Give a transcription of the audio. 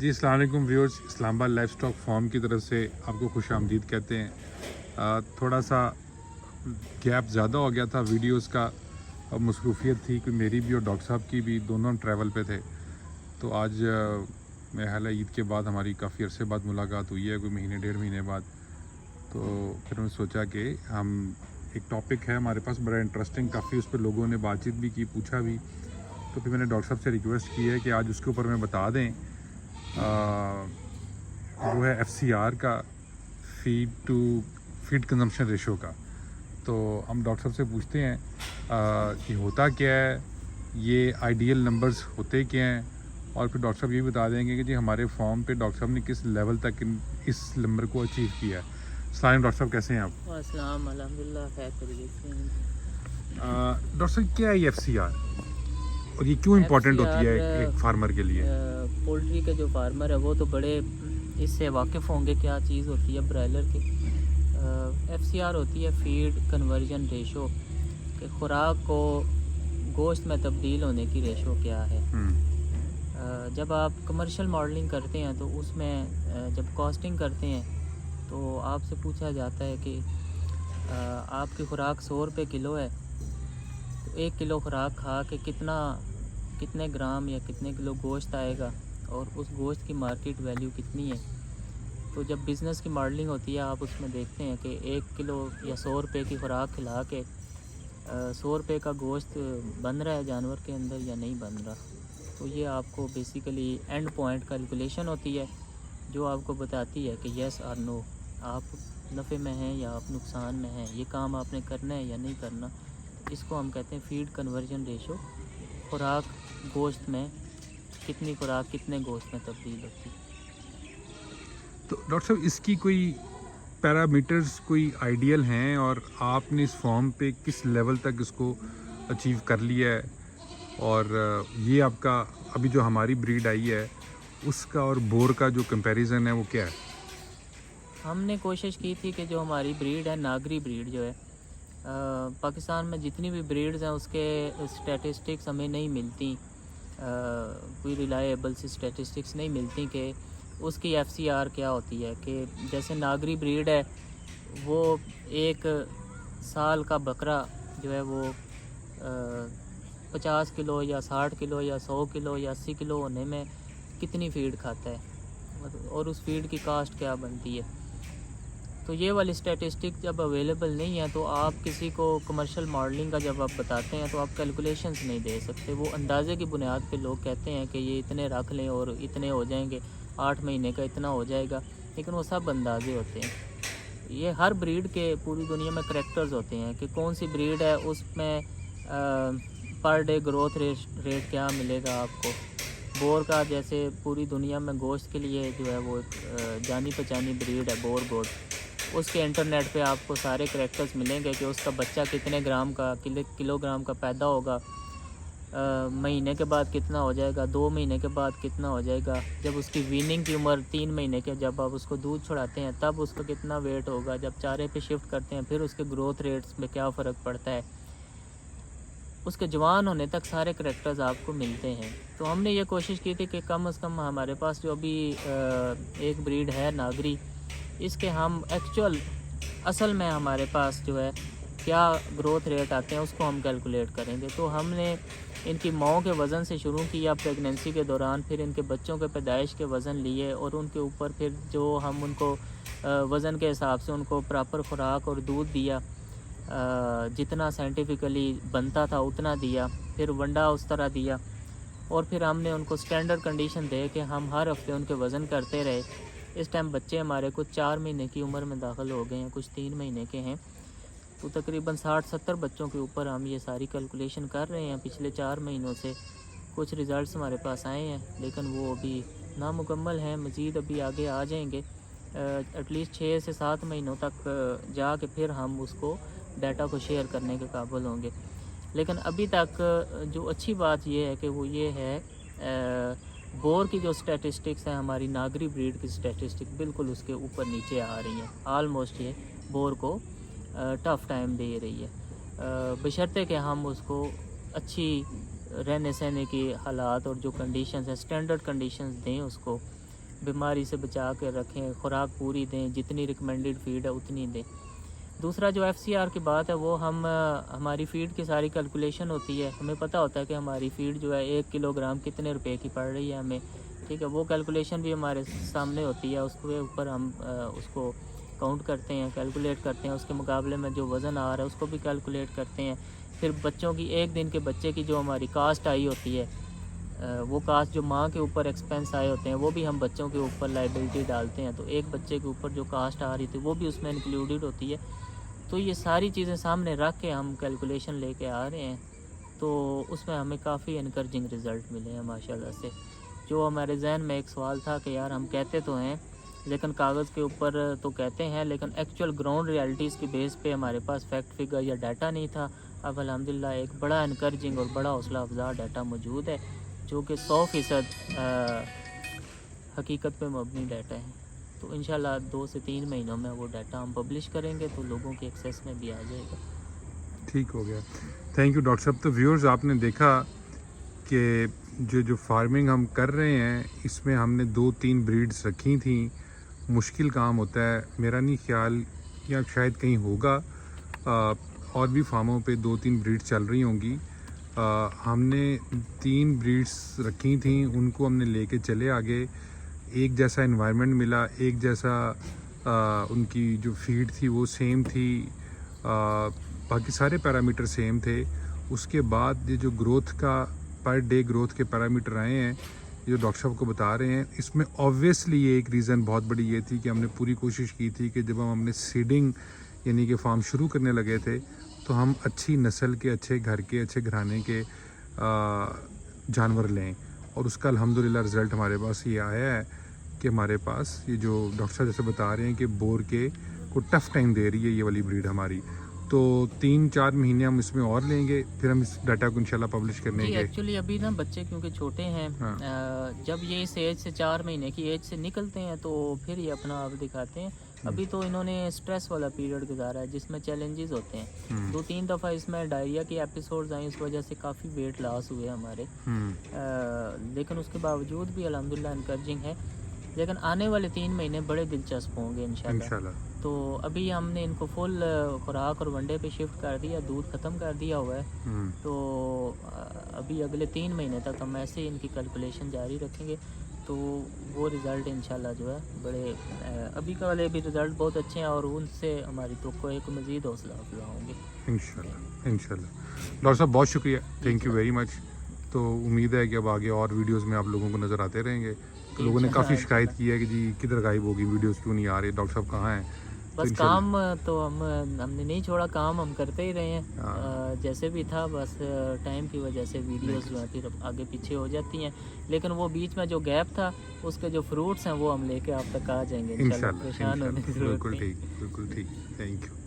जी अस्सलाम वालेकुम viewers, Islamabad livestock farm की तरफ से आपको खुश आमदीद कहते हैं। थोड़ा सा गैप ज़्यादा हो गया था वीडियोस का, अब मसरूफियत थी कि मेरी भी और डॉक्टर साहब की भी, दोनों हम ट्रैवल पे थे। तो आज मेरा ख्याल है ईद के बाद हमारी काफ़ी अरसे बाद मुलाकात हुई है, कोई महीने डेढ़ महीने बाद। तो फिर हमने सोचा कि हम एक टॉपिक है हमारे पास बड़ा इंटरेस्टिंग, काफ़ी उस पर लोगों ने बातचीत भी की, पूछा भी। तो फिर मैंने डॉक्टर साहब से रिक्वेस्ट की है कि आज उसके ऊपर हमें बता दें। वो है FCR का, फीड कंजम्पशन रेशो का। तो हम डॉक्टर साहब से पूछते हैं कि होता क्या है, ये आइडियल नंबर्स होते क्या हैं, और फिर डॉक्टर साहब ये बता देंगे कि जी हमारे फॉर्म पे डॉक्टर साहब ने किस लेवल तक इस नंबर को अचीव किया है। अस्सलाम डॉक्टर साहब, कैसे हैं आप? अस्सलाम अल्हम्दुलिल्लाह खैर खैरियत से हैं। डॉक्टर साहब क्या है ये FCR और ये क्यों इम्पोर्टेंट होती है एक फार्मर के लिए? पोल्ट्री के जो फार्मर है वो तो बड़े इससे वाकिफ़ होंगे क्या चीज़ होती है ब्रायलर की। FCR होती है फीड कन्वर्जन रेशो, कि खुराक को गोश्त में तब्दील होने की रेशो क्या है। जब आप कमर्शियल मॉडलिंग करते हैं तो उसमें जब कॉस्टिंग करते हैं तो आपसे पूछा जाता है कि आपकी खुराक 100 रुपये किलो है, तो 1 किलो खुराक खा के कितने ग्राम या कितने किलो गोश्त आएगा और उस गोश्त की मार्केट वैल्यू कितनी है। तो जब बिज़नेस की मॉडलिंग होती है आप उसमें देखते हैं कि 1 किलो या 100 रुपये की खुराक खिला के 100 रुपये का गोश्त बन रहा है जानवर के अंदर या नहीं बन रहा। तो ये आपको बेसिकली एंड पॉइंट कैलकुलेशन होती है जो आपको बताती है कि येस और नो, आप नफ़े में हैं या आप नुकसान में हैं, ये काम आपने करना है या नहीं करना। इसको हम कहते हैं फीड कन्वर्जन रेशो, खुराक गोश्त में कितनी खुराक कितने गोश्त में तब्दील होती है। तो डॉक्टर साहब इसकी कोई पैरामीटर्स कोई आइडियल हैं, और आपने इस फॉर्म पे किस लेवल तक इसको अचीव कर लिया है, और ये आपका अभी जो हमारी ब्रीड आई है उसका और बोर का जो कंपैरिजन है वो क्या है? हमने कोशिश की थी कि जो हमारी ब्रीड है, नागरी ब्रीड जो है, पाकिस्तान में जितनी भी ब्रीड्स हैं उसके स्टैटिस्टिक्स हमें नहीं मिलती, कोई रिलायबल सी स्टैटिस्टिक्स नहीं मिलती कि उसकी FCR क्या होती है। कि जैसे नागरी ब्रीड है वो एक साल का बकरा जो है वो 50 किलो या 60 किलो या 100 किलो या 80 किलो होने में कितनी फीड खाता है और उस फीड की कास्ट क्या बनती है। तो ये वाली स्टैटिस्टिक जब अवेलेबल नहीं है तो आप किसी को कमर्शियल मॉडलिंग का जब आप बताते हैं तो आप कैलकुलेशंस नहीं दे सकते। वो अंदाज़े की बुनियाद पे लोग कहते हैं कि ये इतने रख लें और इतने हो जाएंगे, 8 महीने का इतना हो जाएगा, लेकिन वो सब अंदाजे होते हैं। ये हर ब्रीड के पूरी दुनिया में करैक्टर्स होते हैं कि कौन सी ब्रीड है उसमें पर डे ग्रोथ रेट क्या मिलेगा आपको। बोर का जैसे पूरी दुनिया में गोश्त के लिए जो है वो जानी पहचानी ब्रीड है बोर गोट, उसके इंटरनेट पे आपको सारे करैक्टर्स मिलेंगे कि उसका बच्चा कितने ग्राम का किलोग्राम का पैदा होगा, महीने के बाद कितना हो जाएगा, 2 महीने के बाद कितना हो जाएगा, जब उसकी वीनिंग की उम्र 3 महीने के जब आप उसको दूध छुड़ाते हैं तब उसका कितना वेट होगा, जब चारे पे शिफ्ट करते हैं फिर उसके ग्रोथ रेट्स में क्या फ़र्क पड़ता है, उसके जवान होने तक सारे करैक्टर्स आपको मिलते हैं। तो हमने ये कोशिश की थी कि कम से कम हमारे पास जो अभी एक ब्रीड है नागरी, इसके हम एक्चुअल असल में हमारे पास जो है क्या ग्रोथ रेट आते हैं उसको हम कैलकुलेट करेंगे। तो हमने इनकी माओ के वज़न से शुरू किया प्रेगनेंसी के दौरान, फिर इनके बच्चों के पैदाइश के वज़न लिए और उनके ऊपर फिर जो हम उनको वज़न के हिसाब से उनको प्रॉपर खुराक और दूध दिया, जितना साइंटिफिकली बनता था उतना दिया, फिर वंडा उस तरह दिया, और फिर हमने उनको स्टैंडर्ड कंडीशन दे के हम हर हफ्ते उनके वज़न करते रहे। इस टाइम बच्चे हमारे कुछ 4 महीने की उम्र में दाखिल हो गए हैं, कुछ 3 महीने के हैं। तो तकरीबन 60-70 बच्चों के ऊपर हम ये सारी कैलकुलेशन कर रहे हैं पिछले 4 महीनों से। कुछ रिज़ल्ट्स हमारे पास आए हैं लेकिन वो अभी नामुकम्मल हैं, मज़ीद अभी आगे आ जाएंगे। एटलीस्ट 6 से 7 महीनों तक जा के फिर हम उसको डाटा को शेयर करने के काबिल होंगे। लेकिन अभी तक जो अच्छी बात ये है कि वो ये है बोर की जो स्टैटिस्टिक्स हैं, हमारी नागरी ब्रीड की स्टैटिस्टिक बिल्कुल उसके ऊपर नीचे आ रही हैं। आलमोस्ट ये बोर को टफ़ टाइम दे रही है, बशर्ते कि हम उसको अच्छी रहने सहने की हालात और जो कंडीशंस हैं स्टैंडर्ड कंडीशंस दें उसको। बीमारी से बचा कर रखें, खुराक पूरी दें, जितनी रिकमेंडेड फीड है उतनी दें। दूसरा जो FCR की बात है वो हम हमारी फ़ीड की सारी कैलकुलेशन होती है, हमें पता होता है कि हमारी फ़ीड जो है 1 किलोग्राम कितने रुपए की पड़ रही है हमें, ठीक है। वो कैलकुलेशन भी हमारे सामने होती है, उसके ऊपर हम उसको काउंट करते हैं, कैलकुलेट करते हैं, उसके मुकाबले में जो वज़न आ रहा है उसको भी कैलकुलेट करते हैं। फिर बच्चों की एक दिन के बच्चे की जो हमारी कास्ट आई होती है, वो कास्ट जो माँ के ऊपर एक्सपेंस आए होते हैं वो भी हम बच्चों के ऊपर लाइबिलिटी डालते हैं, तो एक बच्चे के ऊपर जो कास्ट आ रही थी वो भी उसमें इंक्लूडेड होती है। तो ये सारी चीज़ें सामने रख के हम कैलकुलेशन लेके आ रहे हैं, तो उसमें हमें काफ़ी इनकरेजिंग रिज़ल्ट मिले हैं माशाल्लाह से। जो हमारे जहन में एक सवाल था कि यार हम कहते तो हैं लेकिन कागज़ के ऊपर तो कहते हैं, लेकिन एक्चुअल ग्राउंड रियलिटीज़ की बेस पे हमारे पास फैक्ट फिगर या डाटा नहीं था। अब अल्हम्दुलिल्लाह एक बड़ा इनकरेजिंग और बड़ा हौसला अफजा डाटा मौजूद है जो कि 100% हकीकत पे मबनी डाटा है। तो इंशाल्लाह 2 से 3 महीनों में वो डाटा हम पब्लिश करेंगे तो लोगों के एक्सेस में भी आ जाएगा। ठीक हो गया, थैंक यू डॉक्टर साहब। तो व्यूअर्स, आपने देखा कि जो फार्मिंग हम कर रहे हैं इसमें हमने 2-3 ब्रीड्स रखी थी। मुश्किल काम होता है, मेरा नहीं ख्याल या शायद कहीं होगा, और भी फार्मों पे 2-3 ब्रीड्स चल रही होंगी। हमने 3 ब्रीड्स रखी थी, उनको हमने लेके चले आगे। एक जैसा एनवायरनमेंट मिला, एक जैसा उनकी जो फीड थी वो सेम थी, बाकी सारे पैरामीटर सेम थे। उसके बाद ये जो ग्रोथ का पर डे ग्रोथ के पैरामीटर आए हैं जो डॉक्टर साहब को बता रहे हैं, इसमें ऑब्वियसली ये एक रीज़न बहुत बड़ी ये थी कि हमने पूरी कोशिश की थी कि जब हमने सीडिंग यानी कि फार्म शुरू करने लगे थे तो हम अच्छी नस्ल के, अच्छे घर के, अच्छे घराने के जानवर लें, और उसका अल्हम्दुलिल्लाह रिज़ल्ट हमारे पास ये आया है कि हमारे पास ये जो डॉक्टर साहब जैसे बता रहे हैं कि बोर के को टफ़ टाइम दे रही है ये वाली ब्रीड हमारी। तो 3-4 महीने हम इसमें और लेंगे, फिर हम इस डाटा को इंशाल्लाह पब्लिश करने के। एक्चुअली अभी ना बच्चे क्योंकि छोटे हैं, हाँ। जब ये इस एज से 4 महीने की एज से निकलते हैं तो फिर ये अपना आप दिखाते हैं। अभी तो इन्होंने स्ट्रेस वाला पीरियड गुजारा है जिसमें चैलेंजेस होते हैं। 2-3 दफ़ा इसमें डायरिया की एपिसोड्स आई, इस वजह से काफ़ी वेट लॉस हुए हमारे, लेकिन उसके बावजूद भी अल्हम्दुलिल्लाह इनकरेजिंग है। लेकिन आने वाले 3 महीने बड़े दिलचस्प होंगे इंशाल्लाह। तो अभी हमने इनको फुल खुराक और वनडे पे शिफ्ट कर दिया, दूध ख़त्म कर दिया हुआ है। तो अभी अगले 3 महीने तक हम ऐसे ही इनकी कैलकुलेशन जारी रखेंगे, तो वो रिज़ल्ट इंशाल्लाह जो है बड़े अभी का वाले भी रिज़ल्ट बहुत अच्छे हैं और उनसे हमारी तो कोई मज़ीद हौसला अफजा होंगे इंशाल्लाह। डॉक्टर साहब बहुत शुक्रिया, थैंक यू वेरी मच। तो उम्मीद है कि अब आगे और वीडियोस में आप लोगों को नज़र आते रहेंगे। तो लोगों ने काफ़ी शिकायत की है कि जी किधर गायब होगी, वीडियोस क्यों नहीं आ रही, डॉक्टर साहब कहाँ हैं। बस तो काम तो हमने नहीं छोड़ा, काम हम करते ही रहे हैं जैसे भी था, बस टाइम की वजह से वीडियोस जो है फिर आगे पीछे हो जाती हैं, लेकिन वो बीच में जो गैप था उसके जो फ्रूट्स हैं वो हम लेके आप तक आ जाएंगे इंशाल्लाह, परेशान होने की ज़रूरत नहीं। बिल्कुल ठीक, थैंक यू।